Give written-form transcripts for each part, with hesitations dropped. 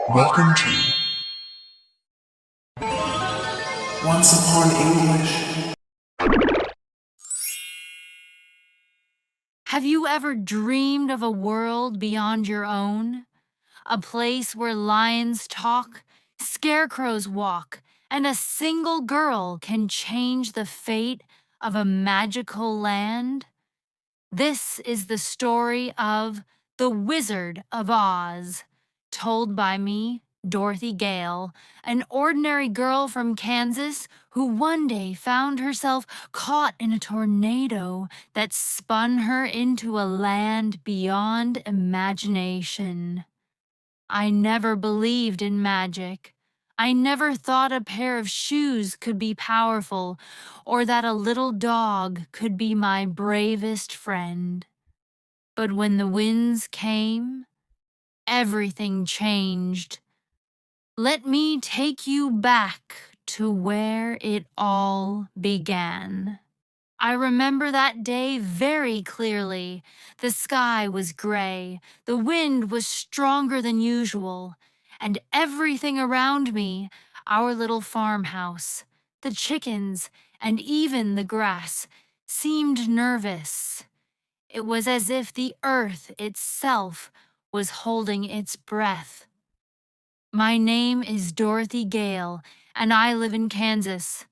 Welcome to Once Upon English. Have you ever dreamed of a world beyond your own? A place where lions talk, scarecrows walk, and a single girl can change the fate of a magical land? This is the story of The Wizard of Oz, told by me, Dorothy Gale, an ordinary girl from Kansas who one day found herself caught in a tornado that spun her into a land beyond imagination. I never believed in magic. I never thought a pair of shoes could be powerful or that a little dog could be my bravest friend. But when the winds came, everything changed. Let me take you back to where it all began. I remember that day very clearly. The sky was gray, the wind was stronger than usual, and everything around me, our little farmhouse, the chickens, and even the grass, seemed nervous. It was as if the earth itself was holding its breath. My name is Dorothy Gale, and I live in Kansas.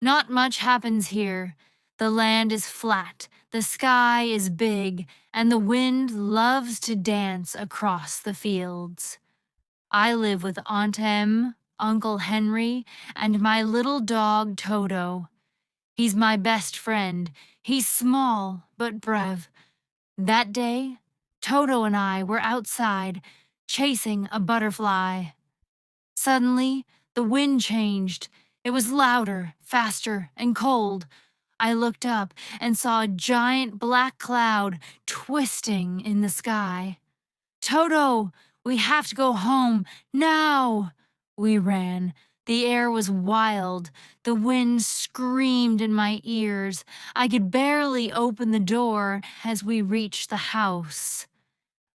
Not much happens here. The land is flat, the sky is big, and the wind loves to dance across the fields. I live with Aunt Em, Uncle Henry, and my little dog Toto. He's my best friend. He's small but brave. That day, Toto and I were outside, chasing a butterfly. Suddenly, the wind changed. It was louder, faster, and cold. I looked up and saw a giant black cloud twisting in the sky. Toto, we have to go home, now! We ran. The air was wild. The wind screamed in my ears. I could barely open the door as we reached the house.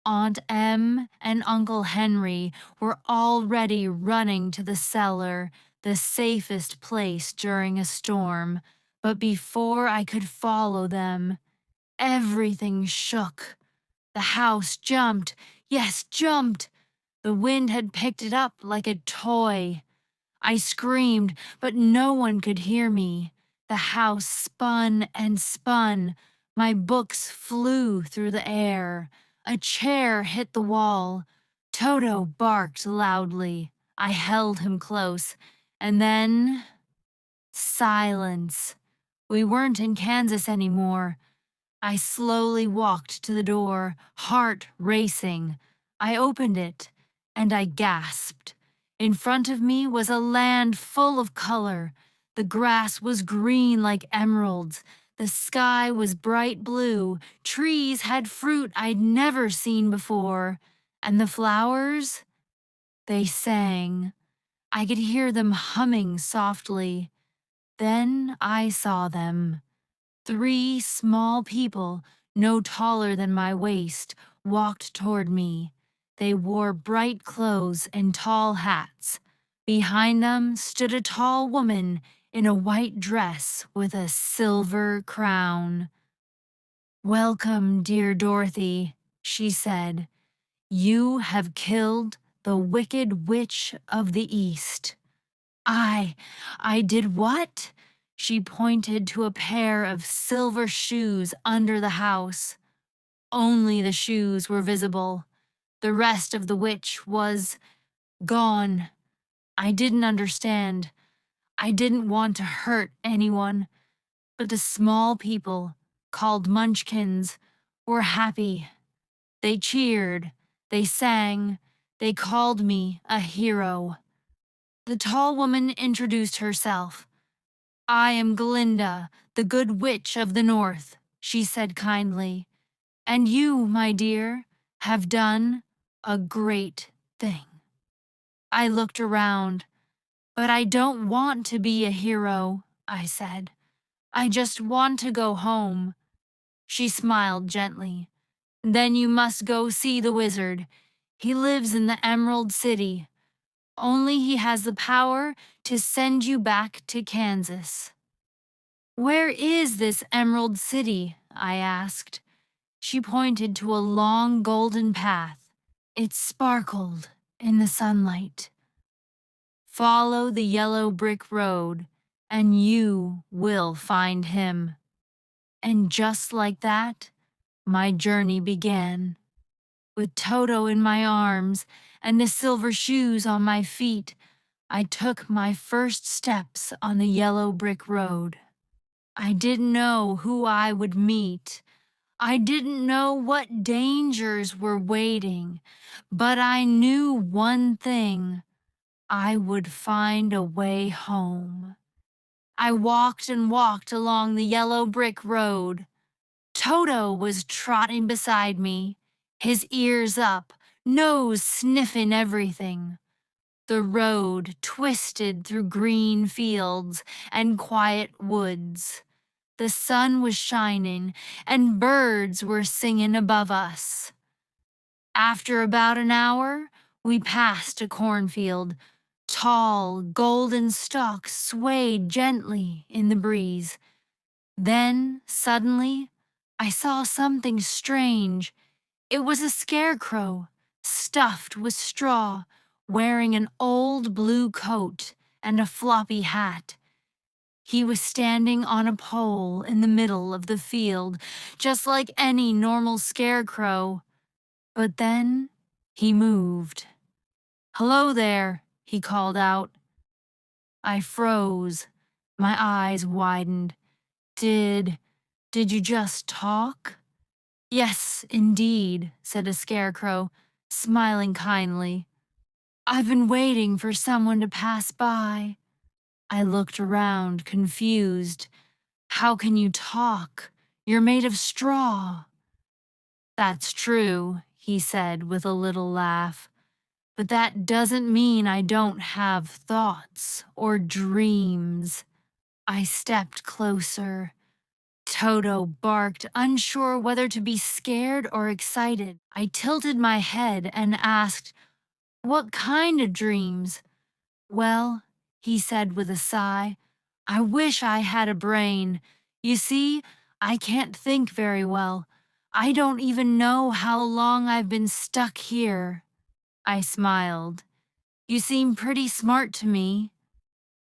Aunt Em and Uncle Henry were already running to the cellar, the safest place during a storm. But before I could follow them, everything shook. The house jumped. Yes, jumped. The wind had picked it up like a toy. I screamed, but no one could hear me. The house spun and spun. My books flew through the air. A chair hit the wall. Toto barked loudly. I held him close. And then, silence. We weren't in Kansas anymore. I slowly walked to the door, heart racing. I opened it, and I gasped. In front of me was a land full of color. The grass was green like emeralds. The sky was bright blue. Trees had fruit I'd never seen before. And the flowers? They sang. I could hear them humming softly. Then I saw them. 3 small people, no taller than my waist, walked toward me. They wore bright clothes and tall hats. Behind them stood a tall woman in a white dress with a silver crown. "Welcome, dear Dorothy," she said. "You have killed the Wicked Witch of the East." I, I did what? She pointed to a pair of silver shoes under the house. Only the shoes were visible. The rest of the witch was gone. I didn't understand. I didn't want to hurt anyone, but the small people, called Munchkins, were happy. They cheered, they sang, they called me a hero. The tall woman introduced herself. "I am Glinda, the Good Witch of the North," she said kindly. "And you, my dear, have done a great thing." I looked around. "But I don't want to be a hero," I said. "I just want to go home." She smiled gently. "Then you must go see the wizard. He lives in the Emerald City. Only he has the power to send you back to Kansas. Where is this Emerald City? I asked. She pointed to a long golden path. It sparkled in the sunlight. Follow the yellow brick road, and you will find him. And just like that, my journey began. With Toto in my arms and the silver shoes on my feet, I took my first steps on the yellow brick road. I didn't know who I would meet. I didn't know what dangers were waiting, but I knew one thing: I would find a way home. I walked and walked along the yellow brick road. Toto was trotting beside me, his ears up, nose sniffing everything. The road twisted through green fields and quiet woods. The sun was shining and birds were singing above us. After about an hour, we passed a cornfield. Tall, golden stalks swayed gently in the breeze. Then, suddenly, I saw something strange. It was a scarecrow, stuffed with straw, wearing an old blue coat and a floppy hat. He was standing on a pole in the middle of the field, just like any normal scarecrow. But then he moved. "Hello there," he called out. I froze. My eyes widened. Did you just talk?" "Yes, indeed," said a scarecrow, smiling kindly. "I've been waiting for someone to pass by." I looked around, confused. "How can you talk? You're made of straw." "That's true," he said with a little laugh. "But that doesn't mean I don't have thoughts or dreams." I stepped closer. Toto barked, unsure whether to be scared or excited. I tilted my head and asked, "What kind of dreams?" "Well," he said with a sigh, "I wish I had a brain. You see, I can't think very well. I don't even know how long I've been stuck here." I smiled. "You seem pretty smart to me."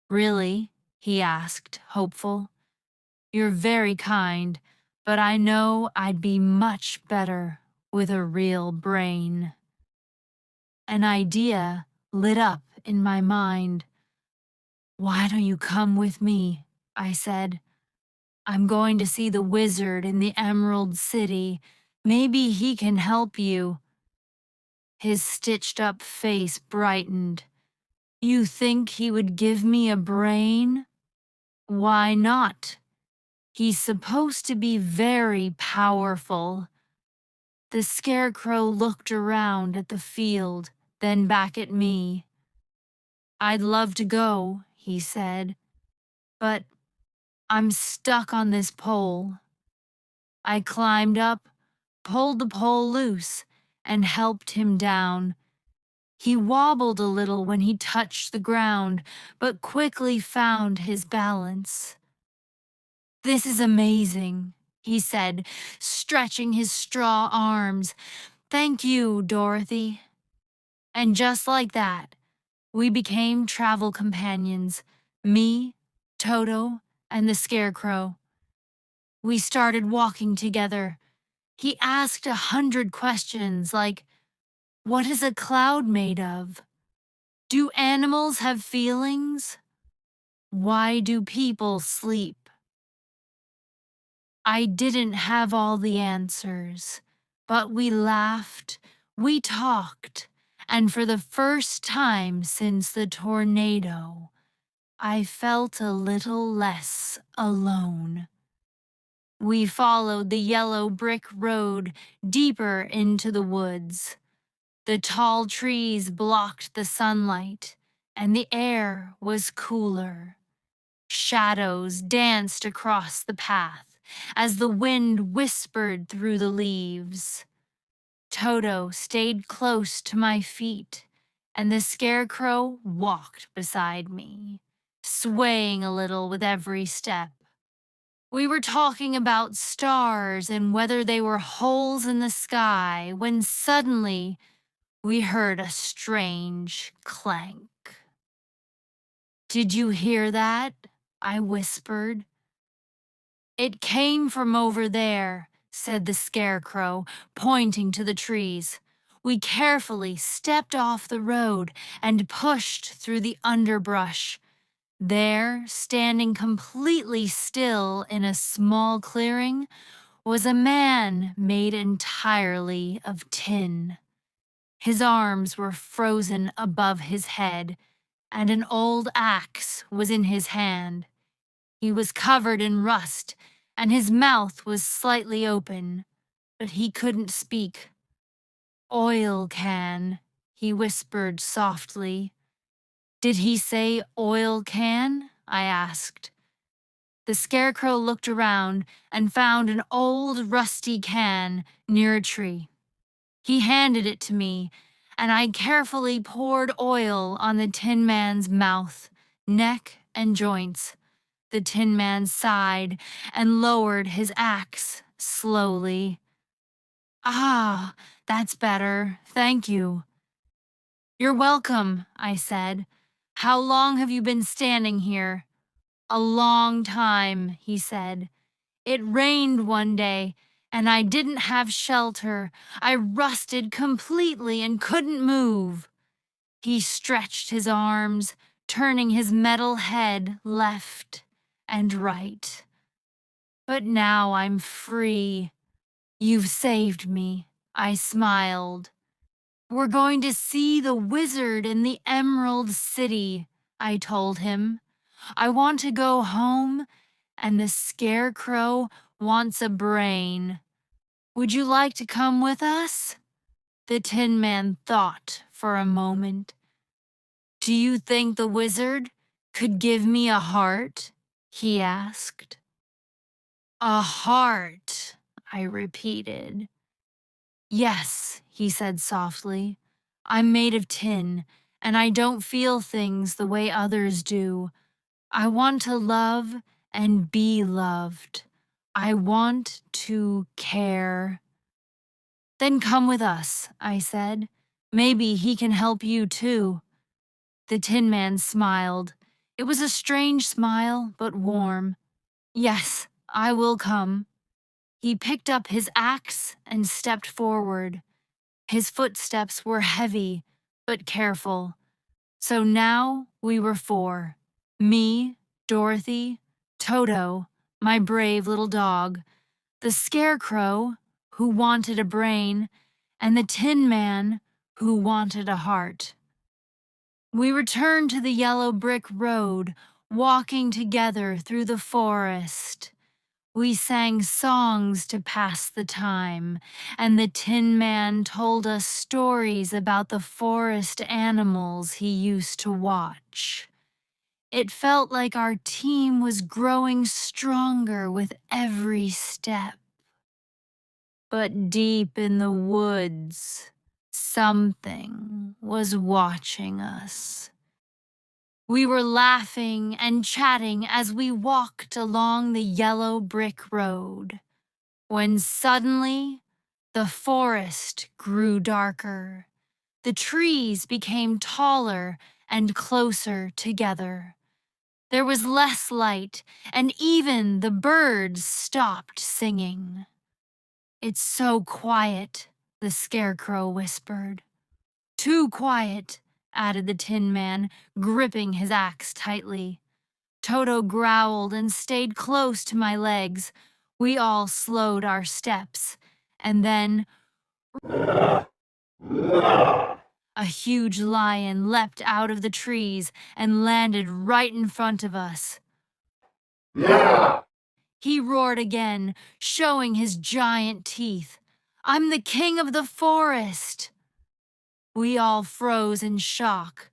"Really?" he asked, hopeful. "You're very kind, but I know I'd be much better with a real brain." An idea lit up in my mind. "Why don't you come with me?" I said. "I'm going to see the wizard in the Emerald City. Maybe he can help you." His stitched-up face brightened. "You think he would give me a brain?" "Why not? He's supposed to be very powerful." The scarecrow looked around at the field, then back at me. "I'd love to go," he said, "but I'm stuck on this pole." I climbed up, pulled the pole loose, and helped him down. He wobbled a little when he touched the ground, but quickly found his balance. "This is amazing," he said, stretching his straw arms. "Thank you, Dorothy." And just like that, we became travel companions, me, Toto, and the scarecrow. We started walking together. He asked 100 questions like, "What is a cloud made of? Do animals have feelings? Why do people sleep?" I didn't have all the answers, but we laughed, we talked, and for the first time since the tornado, I felt a little less alone. We followed the yellow brick road deeper into the woods. The tall trees blocked the sunlight, and the air was cooler. Shadows danced across the path as the wind whispered through the leaves. Toto stayed close to my feet, and the scarecrow walked beside me, swaying a little with every step. We were talking about stars and whether they were holes in the sky when suddenly we heard a strange clank. "Did you hear that?" I whispered. "It came from over there," said the scarecrow, pointing to the trees. We carefully stepped off the road and pushed through the underbrush. There, standing completely still in a small clearing, was a man made entirely of tin. His arms were frozen above his head, and an old axe was in his hand. He was covered in rust, and his mouth was slightly open, but he couldn't speak. "Oil can," he whispered softly. "Did he say oil can?" I asked. The scarecrow looked around and found an old rusty can near a tree. He handed it to me, and I carefully poured oil on the Tin Man's mouth, neck, and joints. The Tin Man sighed and lowered his axe slowly. "Ah, that's better, thank you." "You're welcome," I said. "How long have you been standing here?" "A long time," he said. "It rained one day, and I didn't have shelter. I rusted completely and couldn't move." He stretched his arms, turning his metal head left and right. "But now I'm free. You've saved me." I smiled. "We're going to see the wizard in the Emerald City," I told him. "I want to go home, and the scarecrow wants a brain. Would you like to come with us?" The Tin Man thought for a moment. "Do you think the wizard could give me a heart?" he asked. "A heart," I repeated. "Yes," he said softly. "I'm made of tin, and I don't feel things the way others do. I want to love and be loved. I want to care." "Then come with us," I said. "Maybe he can help you too." The Tin Man smiled. It was a strange smile, but warm. "Yes, I will come." He picked up his axe and stepped forward. His footsteps were heavy, but careful. So now we were four. Me, Dorothy, Toto, my brave little dog, the Scarecrow, who wanted a brain, and the Tin Man, who wanted a heart. We returned to the yellow brick road, walking together through the forest. We sang songs to pass the time, and the Tin Man told us stories about the forest animals he used to watch. It felt like our team was growing stronger with every step. But deep in the woods, something was watching us. We were laughing and chatting as we walked along the yellow brick road, when suddenly the forest grew darker. The trees became taller and closer together. There was less light, and even the birds stopped singing. "It's so quiet," the Scarecrow whispered. "Too quiet," added the Tin Man, gripping his axe tightly. Toto growled and stayed close to my legs. We all slowed our steps, and then a huge lion leapt out of the trees and landed right in front of us. He roared again, showing his giant teeth. "I'm the king of the forest!" We all froze in shock.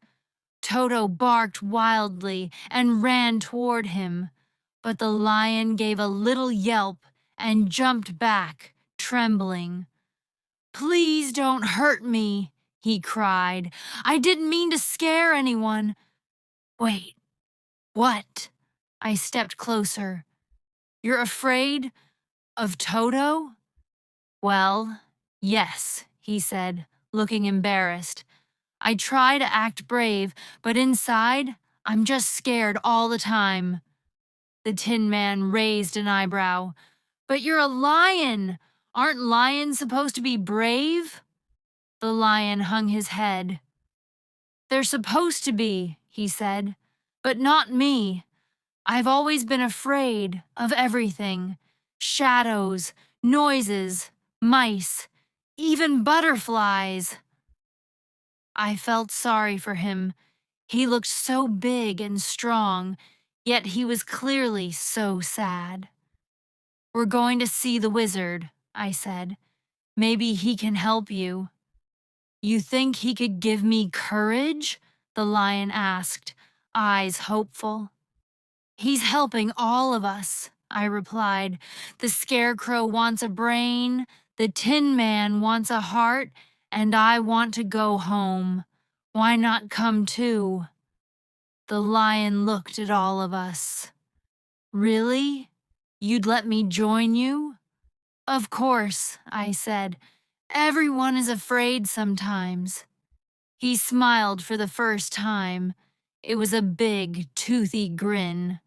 Toto barked wildly and ran toward him, but the lion gave a little yelp and jumped back, trembling. "Please don't hurt me," he cried. "I didn't mean to scare anyone." "Wait, what?" I stepped closer. "You're afraid of Toto?" "Well, yes," he said, looking embarrassed. "I try to act brave, but inside, I'm just scared all the time." The Tin Man raised an eyebrow. "But you're a lion! Aren't lions supposed to be brave?" The lion hung his head. "They're supposed to be," he said, "but not me. I've always been afraid of everything. Shadows, noises, mice, even butterflies." I felt sorry for him. He looked so big and strong, yet he was clearly so sad. "We're going to see the wizard," I said. "Maybe he can help you." "You think he could give me courage?" the lion asked, eyes hopeful. "He's helping all of us," I replied. "The Scarecrow wants a brain, the Tin Man wants a heart, and I want to go home. Why not come too?" The lion looked at all of us. "Really? You'd let me join you?" "Of course," I said. "Everyone is afraid sometimes." He smiled for the first time. It was a big, toothy grin.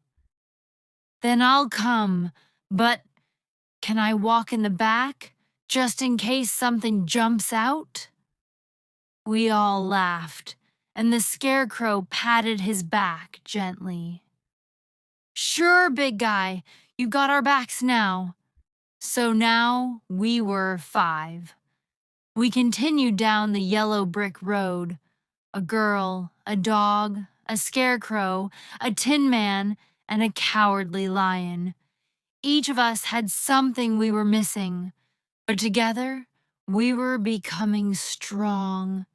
"Then I'll come, but can I walk in the back, just in case something jumps out?" We all laughed, and the Scarecrow patted his back gently. "Sure, big guy, you got our backs now." So now we were 5. We continued down the yellow brick road. A girl, a dog, a scarecrow, a tin man, and a cowardly lion. Each of us had something we were missing, but together we were becoming strong.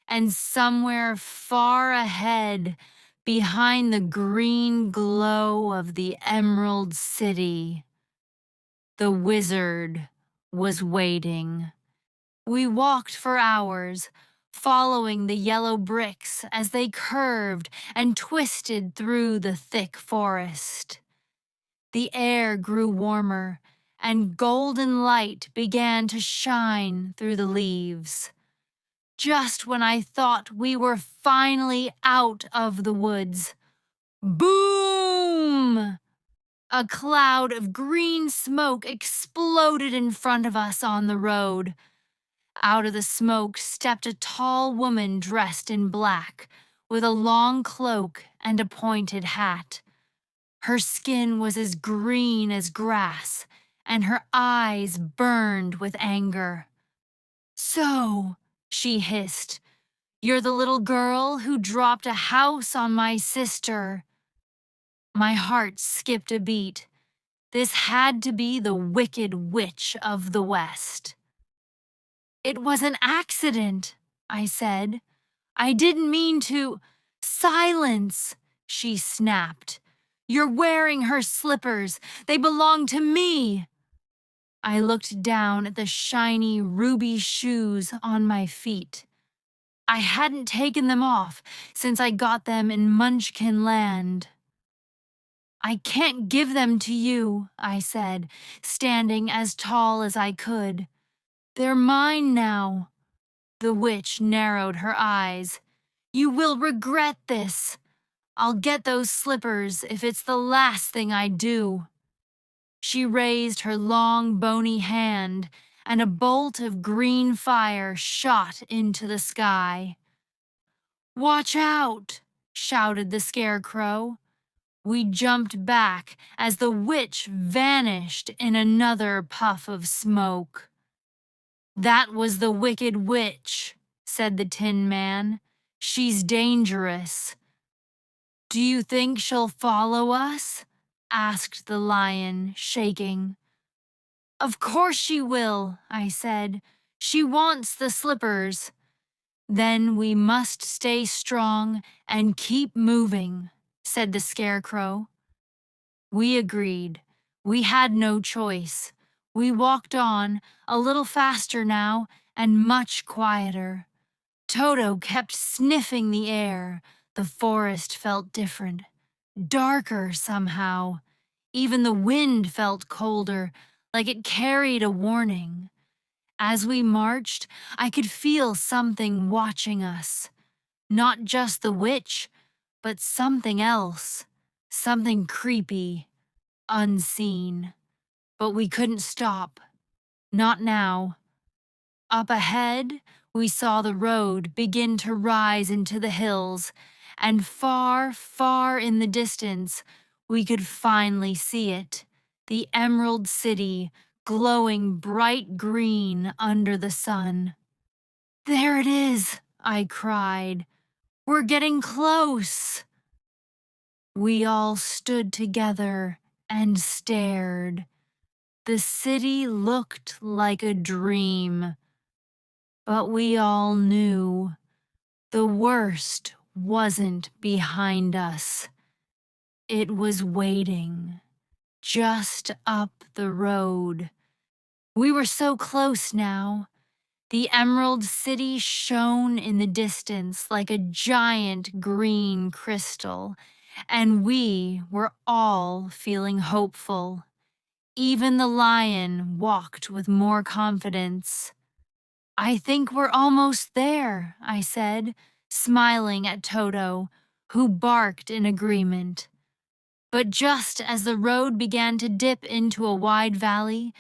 And somewhere far ahead, behind the green glow of the Emerald City, the wizard was waiting. We walked for hours, following the yellow bricks as they curved and twisted through the thick forest. The air grew warmer, and golden light began to shine through the leaves. Just when I thought we were finally out of the woods, boom! A cloud of green smoke exploded in front of us on the road. Out of the smoke stepped a tall woman dressed in black, with a long cloak and a pointed hat. Her skin was as green as grass, and her eyes burned with anger. "So," she hissed, "you're the little girl who dropped a house on my sister." My heart skipped a beat. This had to be the Wicked Witch of the West. "It was an accident," I said. "I didn't mean to—" "Silence!" she snapped. "You're wearing her slippers. They belong to me." I looked down at the shiny ruby shoes on my feet. I hadn't taken them off since I got them in Munchkin Land. "I can't give them to you," I said, standing as tall as I could. "They're mine now." The witch narrowed her eyes. "You will regret this. I'll get those slippers if it's the last thing I do." She raised her long, bony hand, and a bolt of green fire shot into the sky. "Watch out!" shouted the Scarecrow. We jumped back as the witch vanished in another puff of smoke. "That was the Wicked Witch," said the Tin Man. "She's dangerous." "Do you think she'll follow us?" asked the lion, shaking. "Of course she will," I said. "She wants the slippers." "Then we must stay strong and keep moving," said the Scarecrow. We agreed. We had no choice. We walked on, a little faster now and much quieter. Toto kept sniffing the air. The forest felt different, darker somehow. Even the wind felt colder, like it carried a warning. As we marched, I could feel something watching us. Not just the witch, but something else. Something creepy, unseen. But we couldn't stop. Not now. Up ahead, we saw the road begin to rise into the hills, and far, far in the distance, we could finally see it, the Emerald City, glowing bright green under the sun. "There it is," I cried. "We're getting close." We all stood together and stared. The city looked like a dream. But we all knew the worst wasn't behind us. It was waiting, just up the road. We were so close now. The Emerald City shone in the distance like a giant green crystal, and we were all feeling hopeful. Even the lion walked with more confidence. "I think we're almost there," I said, smiling at Toto, who barked in agreement. But just as the road began to dip into a wide valley,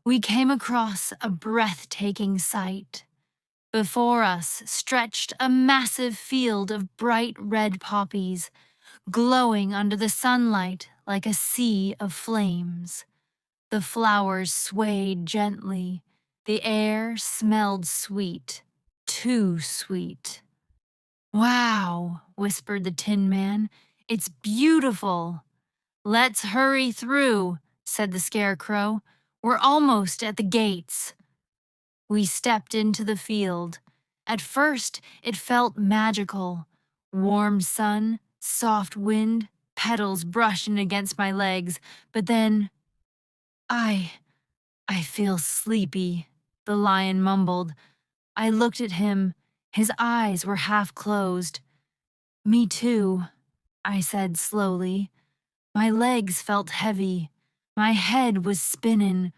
we came across a breathtaking sight. Before us stretched a massive field of bright red poppies, glowing under the sunlight like a sea of flames. The flowers swayed gently. The air smelled sweet, too sweet. "Wow," whispered the Tin Man. "It's beautiful." "Let's hurry through," said the Scarecrow. "We're almost at the gates." We stepped into the field. At first, it felt magical. Warm sun, soft wind, petals brushing against my legs. But then, I feel sleepy," the lion mumbled. I looked at him. His eyes were half closed. "Me too," I said slowly. My legs felt heavy. My head was spinning.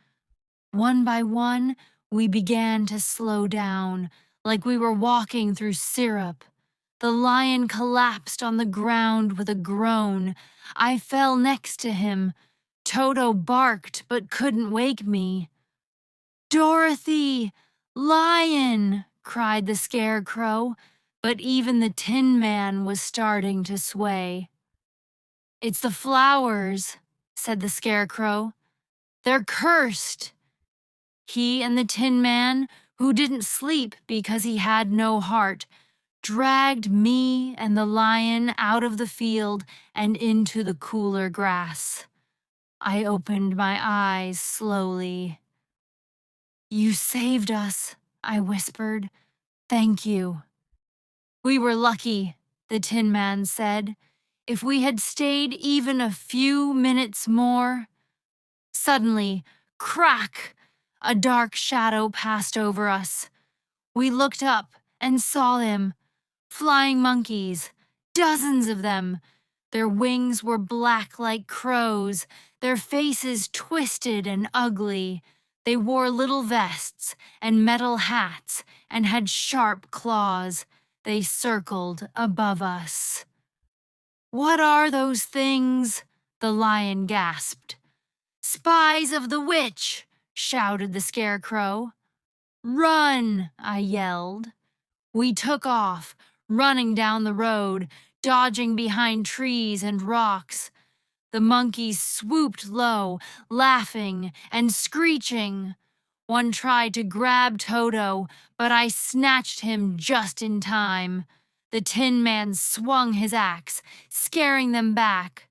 One by one, we began to slow down, like we were walking through syrup. The lion collapsed on the ground with a groan. I fell next to him. Toto barked but couldn't wake me. "Dorothy! Lion!" cried the Scarecrow, but even the Tin Man was starting to sway. "It's the flowers," said the Scarecrow. "They're cursed." He and the Tin Man, who didn't sleep because he had no heart, dragged me and the lion out of the field and into the cooler grass. I opened my eyes slowly. "You saved us," I whispered. "Thank you." "We were lucky," the Tin Man said. "If we had stayed even a few minutes more—" Suddenly, crack! A dark shadow passed over us. We looked up and saw them. Flying monkeys, dozens of them. Their wings were black like crows, their faces twisted and ugly. They wore little vests and metal hats and had sharp claws. They circled above us. "What are those things?" the lion gasped. "Spies of the witch!" shouted the Scarecrow. "Run!" I yelled. We took off, running down the road, dodging behind trees and rocks. The monkeys swooped low, laughing and screeching. One tried to grab Toto, but I snatched him just in time. The Tin Man swung his axe, scaring them back.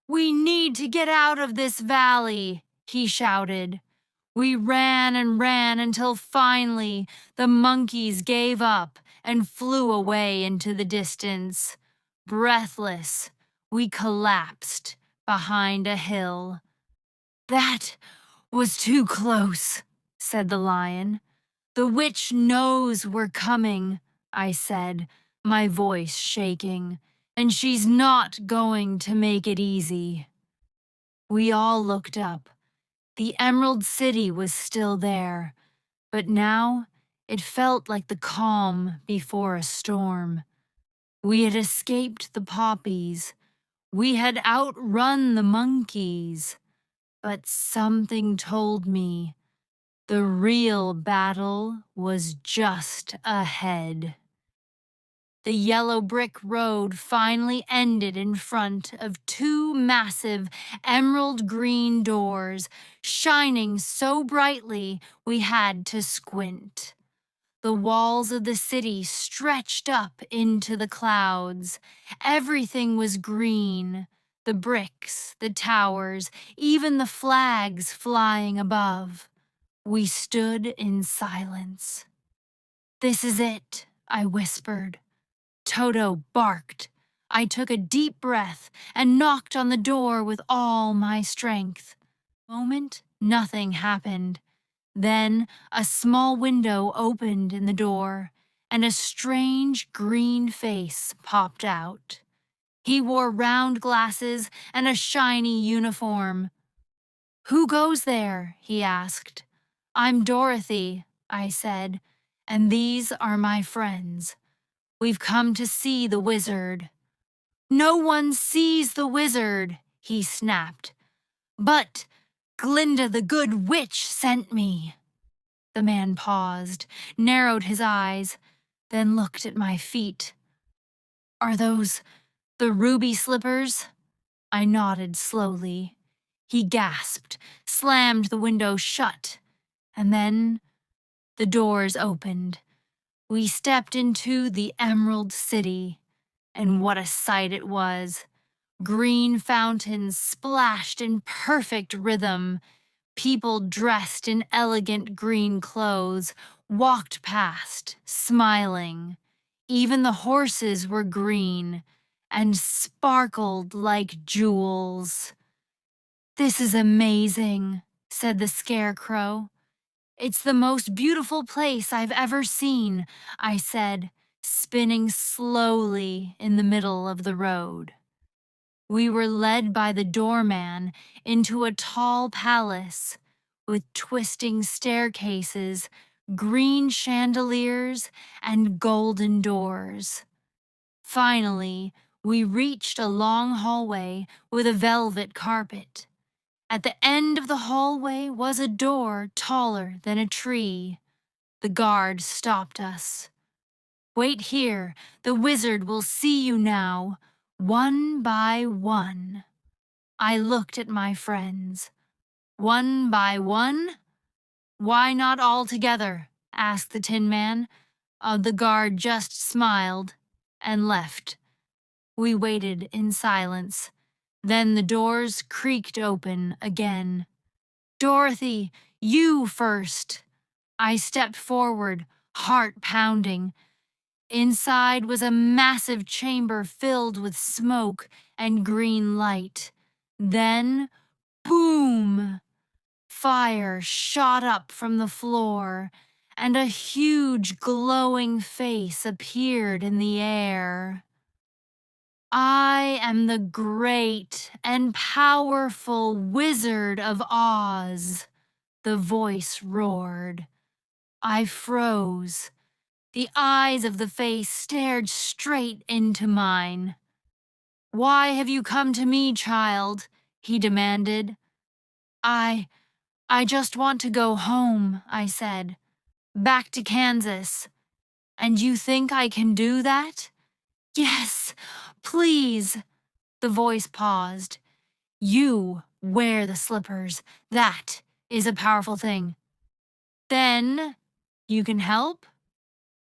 "We need to get out of this valley," he shouted. We ran and ran until finally the monkeys gave up and flew away into the distance. Breathless, we collapsed behind a hill. "That was too close," said the lion. "The witch knows we're coming. I said, my voice shaking, and she's not going to make it easy. We all looked up. The Emerald City was still there, but now it felt like the calm before a storm. We had escaped the poppies. We had outrun the monkeys. But something told me the real battle was just ahead. The yellow brick road finally ended in front of two massive emerald green doors, shining so brightly we had to squint. The walls of the city stretched up into the clouds. Everything was green. The bricks, the towers, even the flags flying above. We stood in silence. "This is it," I whispered. Toto barked. I took a deep breath and knocked on the door with all my strength. Moment, nothing happened. Then a small window opened in the door, and a strange green face popped out. He wore round glasses and a shiny uniform. "Who goes there?" he asked. "I'm Dorothy," I said, "and these are my friends. We've come to see the wizard." "No one sees the wizard," he snapped. "But Glinda the Good Witch sent me." The man paused, narrowed his eyes, then looked at my feet. "Are those the ruby slippers?" I nodded slowly. He gasped, slammed the window shut, and then the doors opened. We stepped into the Emerald City, and what a sight it was. Green fountains splashed in perfect rhythm. People dressed in elegant green clothes walked past, smiling. Even the horses were green and sparkled like jewels. "This is amazing," said the Scarecrow. "It's the most beautiful place I've ever seen," I said, spinning slowly in the middle of the road. We were led by the doorman into a tall palace with twisting staircases, green chandeliers, and golden doors. Finally, we reached a long hallway with a velvet carpet. At the end of the hallway was a door taller than a tree. The guard stopped us. "Wait here, the wizard will see you now, one by one." I looked at my friends. "One by one? Why not all together?" asked the Tin Man. The guard just smiled and left. We waited in silence. Then the doors creaked open again. "Dorothy, you first." I stepped forward, heart pounding. Inside was a massive chamber filled with smoke and green light. Then, boom! Fire shot up from the floor, and a huge glowing face appeared in the air. "I am the great and powerful Wizard of Oz," the voice roared. I froze. The eyes of the face stared straight into mine. "Why have you come to me, child?" he demanded. I just want to go home," I said. "Back to Kansas." "And you think I can do that?" "Yes, please." The voice paused. "You wear the slippers. That is a powerful thing." "Then you can help?"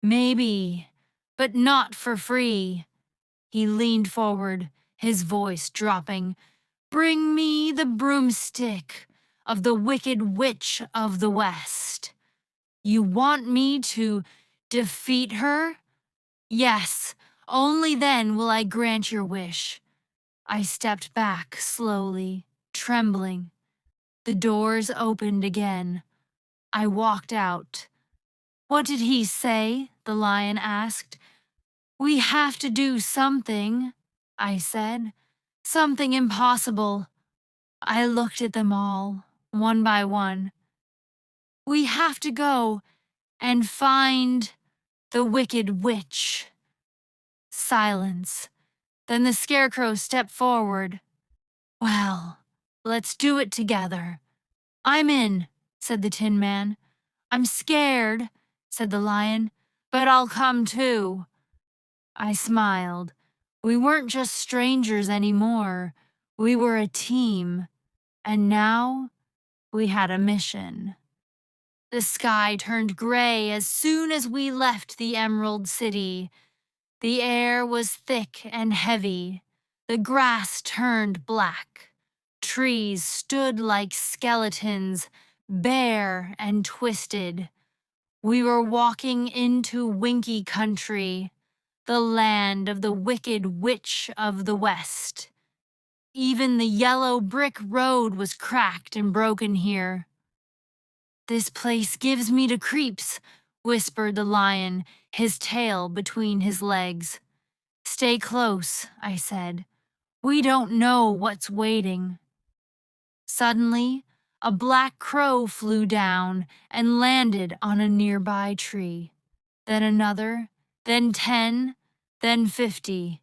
"Maybe, but not for free." He leaned forward, his voice dropping. "Bring me the broomstick of the Wicked Witch of the West." "You want me to defeat her?" "Yes, only then will I grant your wish." I stepped back slowly, trembling. The doors opened again. I walked out. "What did he say?" the lion asked. We have to do something, I said. Something impossible. I looked at them all, one by one. We have to go and find the wicked witch. Silence. Then the Scarecrow stepped forward. Well, let's do it together. I'm in, said the Tin Man. I'm scared, said the lion, but I'll come too. I smiled. We weren't just strangers anymore. We were a team. And now we had a mission. The sky turned gray as soon as we left the Emerald City. The air was thick and heavy. The grass turned black. Trees stood like skeletons, bare and twisted. We were walking into Winky Country, the land of the wicked witch of the West. Even the yellow brick road was cracked and broken here. This place gives me the creeps, whispered the lion, his tail between his legs. Stay close, I said. We don't know what's waiting. Suddenly, a black crow flew down and landed on a nearby tree. Then another, then 10, then 50.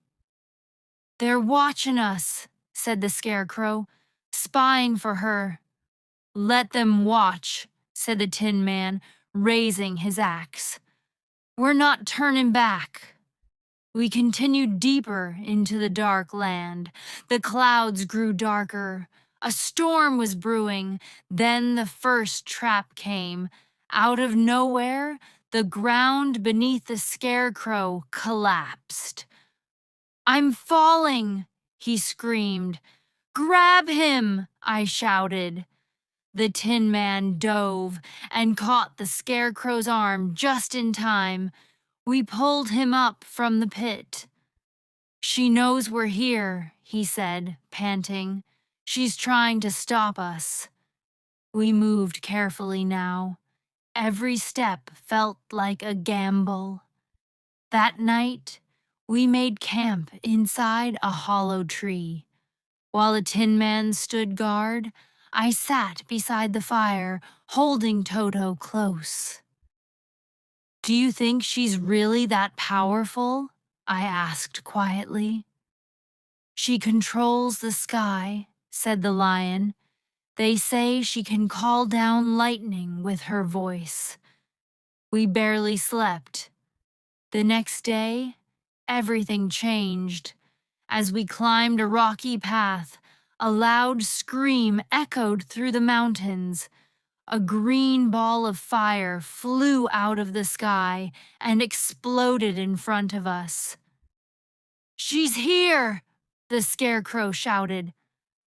They're watching us, said the Scarecrow, spying for her. Let them watch, said the Tin Man, raising his axe. We're not turning back. We continued deeper into the dark land. The clouds grew darker. A storm was brewing. Then the first trap came. Out of nowhere, the ground beneath the Scarecrow collapsed. I'm falling, he screamed. Grab him, I shouted. The Tin Man dove and caught the Scarecrow's arm just in time. We pulled him up from the pit. She knows we're here, he said, panting. She's trying to stop us. We moved carefully now. Every step felt like a gamble. That night, we made camp inside a hollow tree. While the Tin Man stood guard, I sat beside the fire, holding Toto close. Do you think she's really that powerful? I asked quietly. She controls the sky, said the lion. They say she can call down lightning with her voice. We barely slept. The next day, everything changed. As we climbed a rocky path, a loud scream echoed through the mountains. A green ball of fire flew out of the sky and exploded in front of us. She's here, the Scarecrow shouted.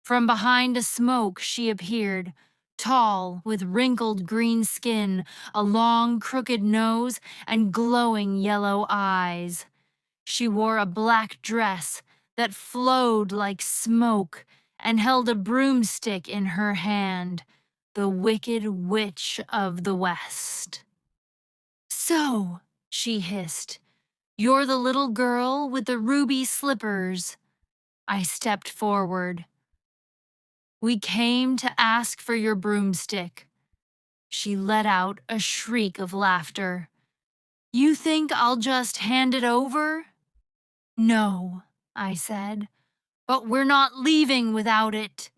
From behind a smoke she appeared, tall, with wrinkled green skin, a long, crooked nose, and glowing yellow eyes. She wore a black dress that flowed like smoke and held a broomstick in her hand, the Wicked Witch of the West. So, she hissed, you're the little girl with the ruby slippers. I stepped forward. We came to ask for your broomstick. She let out a shriek of laughter. You think I'll just hand it over? No, I said, but we're not leaving without it.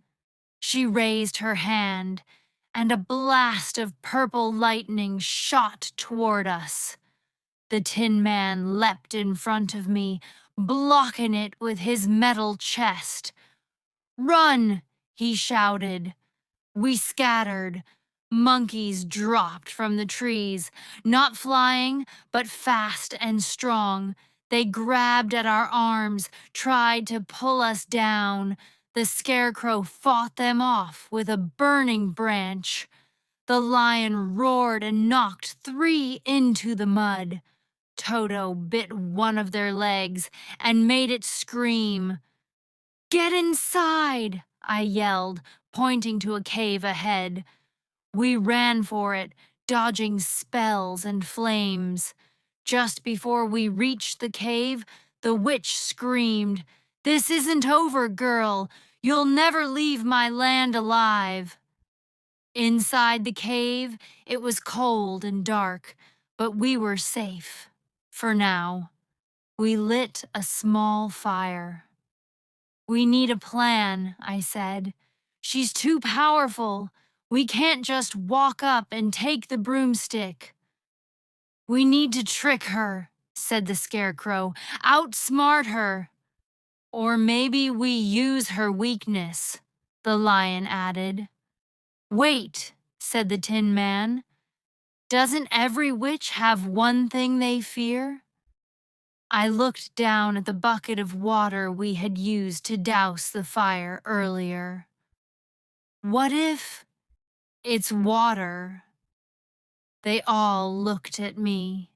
She raised her hand, and a blast of purple lightning shot toward us. The Tin Man leapt in front of me, blocking it with his metal chest. Run, he shouted. We scattered. Monkeys dropped from the trees, not flying, but fast and strong. They grabbed at our arms, tried to pull us down. The Scarecrow fought them off with a burning branch. The lion roared and knocked 3 into the mud. Toto bit one of their legs and made it scream. Get inside, I yelled, pointing to a cave ahead. We ran for it, dodging spells and flames. Just before we reached the cave, the witch screamed, "This isn't over, girl. You'll never leave my land alive." Inside the cave, it was cold and dark, but we were safe. For now, we lit a small fire. "We need a plan," I said. "She's too powerful. We can't just walk up and take the broomstick." "We need to trick her," said the Scarecrow. "Outsmart her." "Or maybe we use her weakness," the Lion added. "Wait," said the Tin Man. "Doesn't every witch have one thing they fear?" I looked down at the bucket of water we had used to douse the fire earlier. "What if it's water?" They all looked at me,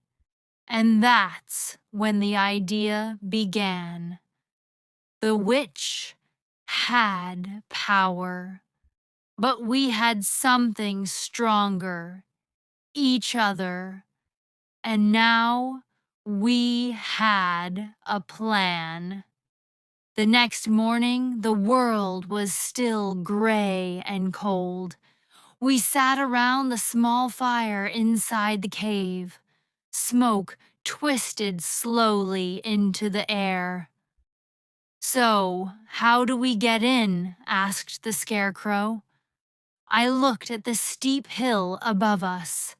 and that's when the idea began. The witch had power, but we had something stronger, each other, and now we had a plan. The next morning, the world was still gray and cold. We sat around the small fire inside the cave. Smoke twisted slowly into the air. "So, how do we get in?" asked the Scarecrow. I looked at the steep hill above us.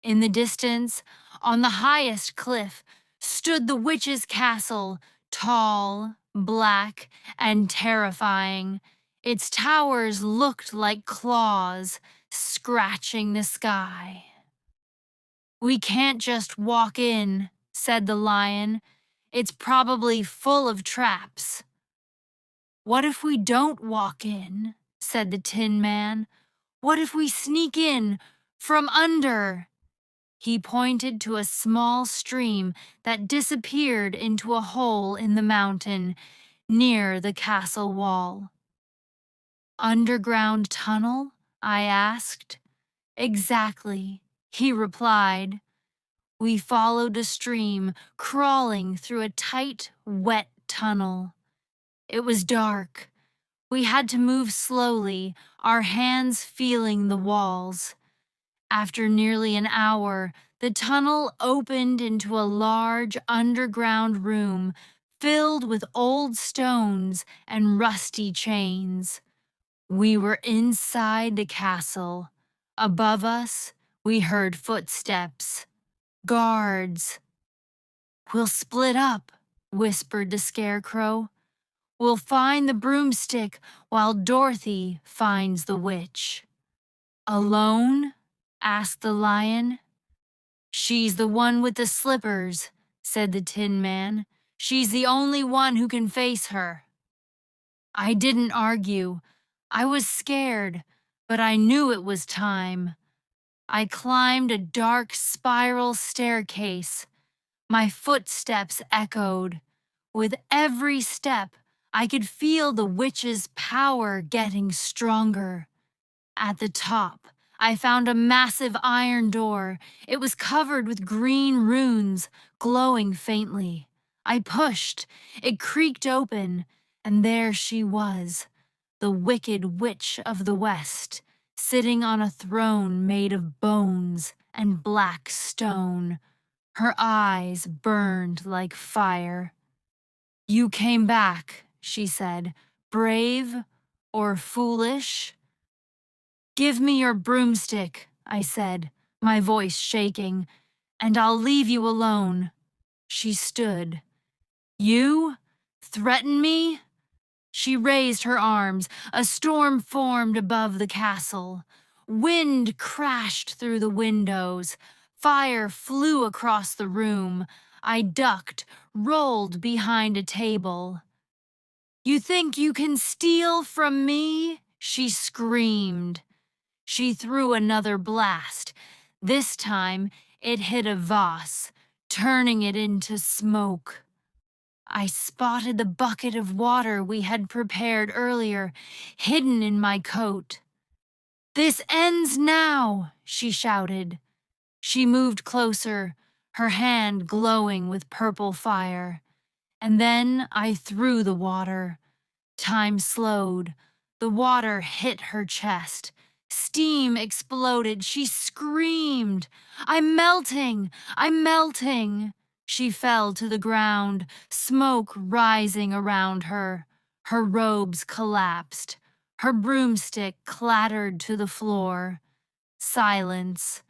In the distance, on the highest cliff, stood the witch's castle, tall, black, and terrifying. Its towers looked like claws, scratching the sky. "We can't just walk in," said the Lion. "It's probably full of traps." "What if we don't walk in?" said the Tin Man. "What if we sneak in from under?" He pointed to a small stream that disappeared into a hole in the mountain near the castle wall. "Underground tunnel?" I asked. "Exactly," he replied. We followed a stream, crawling through a tight, wet tunnel. It was dark. We had to move slowly, our hands feeling the walls. After nearly an hour, the tunnel opened into a large underground room filled with old stones and rusty chains. We were inside the castle. Above us, we heard footsteps. Guards. "We'll split up," whispered the Scarecrow. "We'll find the broomstick while Dorothy finds the witch." "Alone?" asked the Lion. "She's the one with the slippers," said the Tin Man. "She's the only one who can face her." I didn't argue. I was scared, but I knew it was time. I climbed a dark spiral staircase. My footsteps echoed. With every step, I could feel the witch's power getting stronger. At the top, I found a massive iron door. It was covered with green runes, glowing faintly. I pushed. It creaked open, and there she was, the Wicked Witch of the West, sitting on a throne made of bones and black stone. Her eyes burned like fire. "You came back," she said, "brave or foolish?" "Give me your broomstick," I said, my voice shaking, "and I'll leave you alone." She stood. "You? Threaten me?" She raised her arms. A storm formed above the castle. Wind crashed through the windows. Fire flew across the room. I ducked, rolled behind a table. "You think you can steal from me?" she screamed. She threw another blast. This time, it hit a vase, turning it into smoke. I spotted the bucket of water we had prepared earlier, hidden in my coat. "This ends now," she shouted. She moved closer, her hand glowing with purple fire. And then I threw the water. Time slowed. The water hit her chest. Steam exploded. She screamed, "I'm melting! I'm melting!" She fell to the ground, smoke rising around her. Her robes collapsed. Her broomstick clattered to the floor. Silence.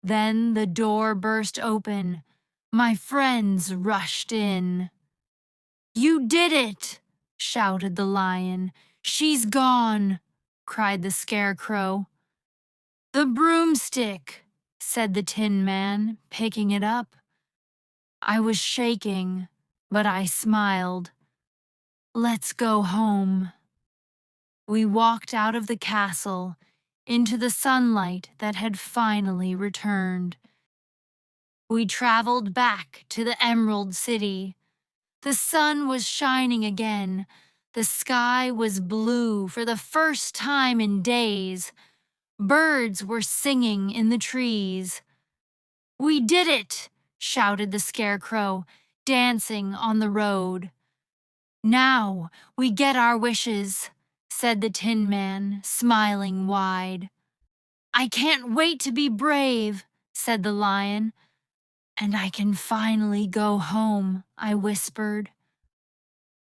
Then the door burst open. My friends rushed in. "You did it!" shouted the lion. "She's gone!" cried the scarecrow. "The broomstick," said the Tin Man, picking it up. I was shaking, but I smiled. "Let's go home." We walked out of the castle into the sunlight that had finally returned. We traveled back to the Emerald City. The sun was shining again. The sky was blue for the first time in days. Birds were singing in the trees. "We did it!" shouted the Scarecrow, dancing on the road. "Now we get our wishes," said the Tin Man, smiling wide. "I can't wait to be brave," said the Lion. "And I can finally go home," I whispered.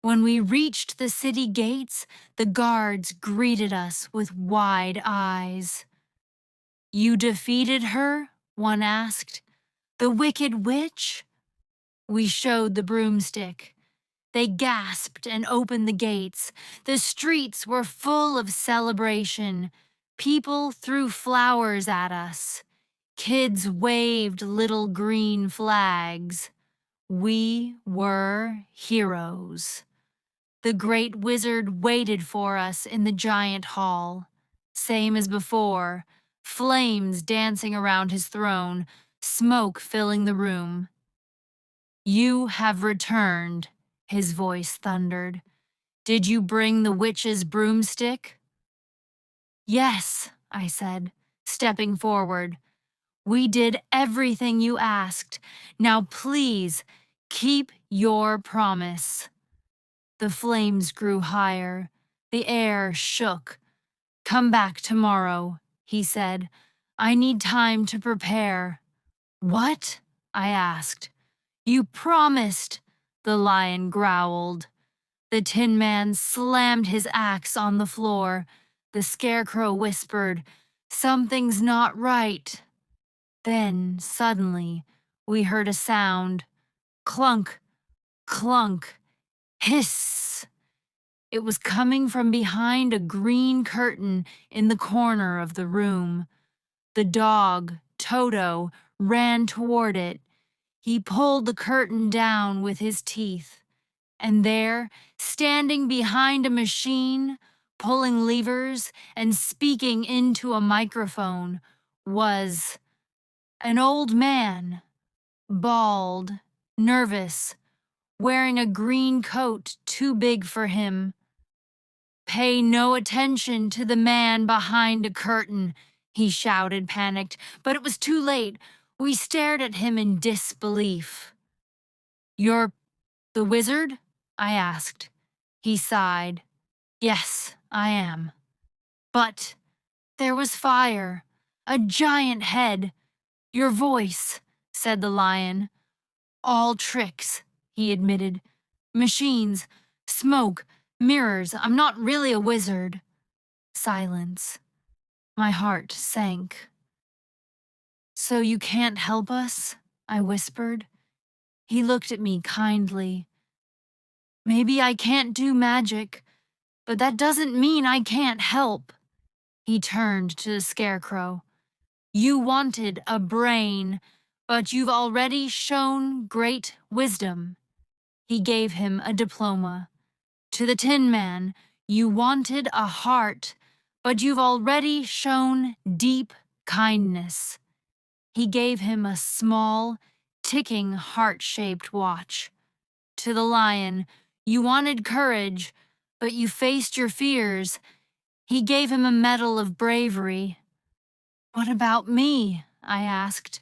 When we reached the city gates, the guards greeted us with wide eyes. "You defeated her?" one asked. "The wicked witch?" We showed the broomstick. They gasped and opened the gates. The streets were full of celebration. People threw flowers at us. Kids waved little green flags. We were heroes. The great wizard waited for us in the giant hall. Same as before, flames dancing around his throne, smoke filling the room. "You have returned," his voice thundered. "Did you bring the witch's broomstick?" "Yes," I said, stepping forward. "We did everything you asked. Now please, keep your promise." The flames grew higher. The air shook. "Come back tomorrow," he said. "I need time to prepare." "What?" I asked. "You promised," the lion growled. The Tin Man slammed his axe on the floor. The Scarecrow whispered, "Something's not right." Then, suddenly, we heard a sound. Clunk, clunk, hiss. It was coming from behind a green curtain in the corner of the room. The dog, Toto, ran toward it. He pulled the curtain down with his teeth. And there, standing behind a machine, pulling levers and speaking into a microphone, was an old man, bald, nervous, wearing a green coat too big for him. "Pay no attention to the man behind a curtain," he shouted, panicked, but it was too late. We stared at him in disbelief. "You're the wizard?" I asked. He sighed. "Yes, I am." "But there was fire, a giant head. Your voice," said the lion. "All tricks," he admitted. "Machines, smoke, mirrors. I'm not really a wizard." Silence. My heart sank. "So you can't help us?" I whispered. He looked at me kindly. "Maybe I can't do magic, but that doesn't mean I can't help." He turned to the Scarecrow. "You wanted a brain, but you've already shown great wisdom." He gave him a diploma. To the Tin Man, "You wanted a heart, but you've already shown deep kindness." He gave him a small, ticking heart-shaped watch. To the lion, "You wanted courage, but you faced your fears." He gave him a medal of bravery. "What about me?" I asked.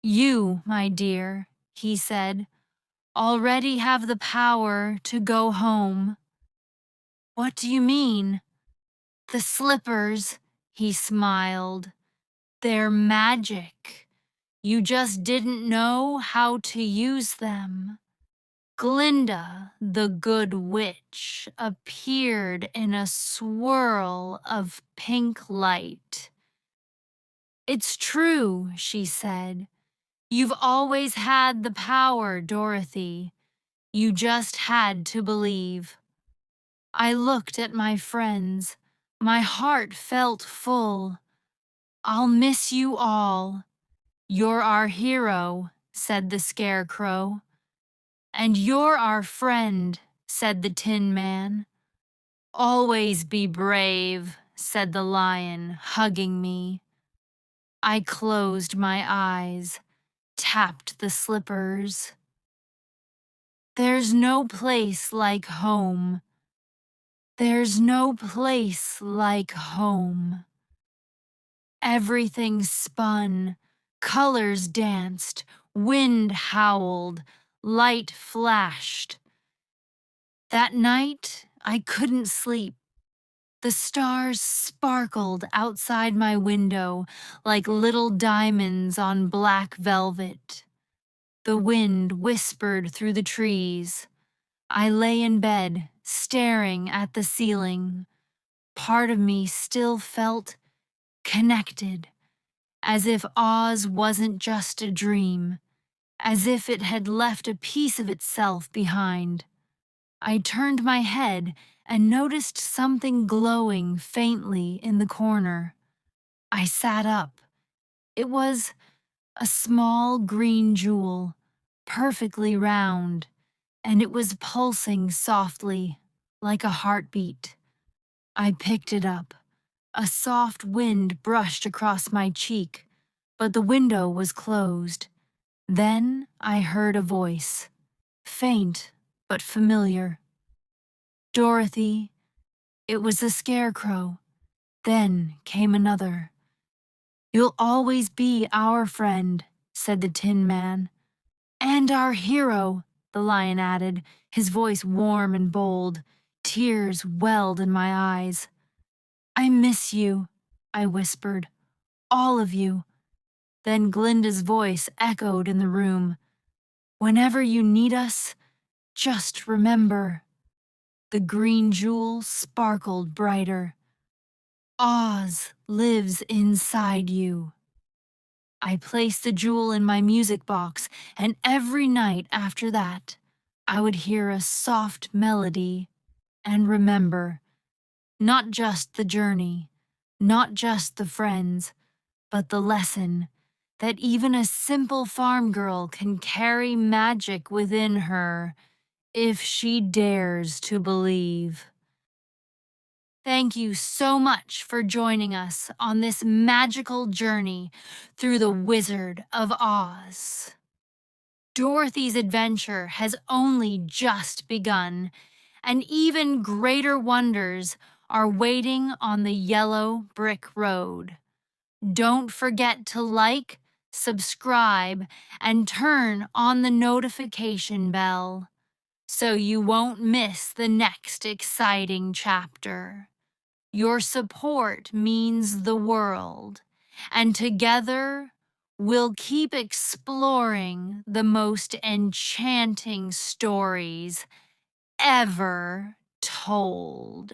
You, my dear, he said, already have the power to go home. What do you mean? The slippers, he smiled. They're magic. You just didn't know how to use them. Glinda, the good witch, appeared in a swirl of pink light. It's true, she said. You've always had the power, Dorothy. You just had to believe. I looked at my friends. My heart felt full. I'll miss you all. You're our hero, said the Scarecrow. And you're our friend, said the Tin Man. Always be brave, said the Lion, hugging me. I closed my eyes, tapped the slippers. There's no place like home. There's no place like home. Everything spun, colors danced, wind howled, light flashed. That night, I couldn't sleep. The stars sparkled outside my window like little diamonds on black velvet. The wind whispered through the trees. I lay in bed, staring at the ceiling. Part of me still felt connected, as if Oz wasn't just a dream, as if it had left a piece of itself behind. I turned my head and noticed something glowing faintly in the corner. I sat up. It was a small green jewel, perfectly round, and it was pulsing softly, like a heartbeat. I picked it up. A soft wind brushed across my cheek, but the window was closed. Then I heard a voice, faint but familiar. Dorothy. It was the Scarecrow. Then came another. You'll always be our friend, said the Tin Man. And our hero, the Lion added, his voice warm and bold. Tears welled in my eyes. I miss you, I whispered. All of you. Then Glinda's voice echoed in the room. Whenever you need us, just remember. The green jewel sparkled brighter. Oz lives inside you. I placed the jewel in my music box, and every night after that, I would hear a soft melody and remember, not just the journey, not just the friends, but the lesson that even a simple farm girl can carry magic within her if she dares to believe. Thank you so much for joining us on this magical journey through the Wizard of Oz. Dorothy's adventure has only just begun, and even greater wonders are waiting on the yellow brick road. Don't forget to like, subscribe, and turn on the notification bell so you won't miss the next exciting chapter. Your support means the world, and together we'll keep exploring the most enchanting stories ever told.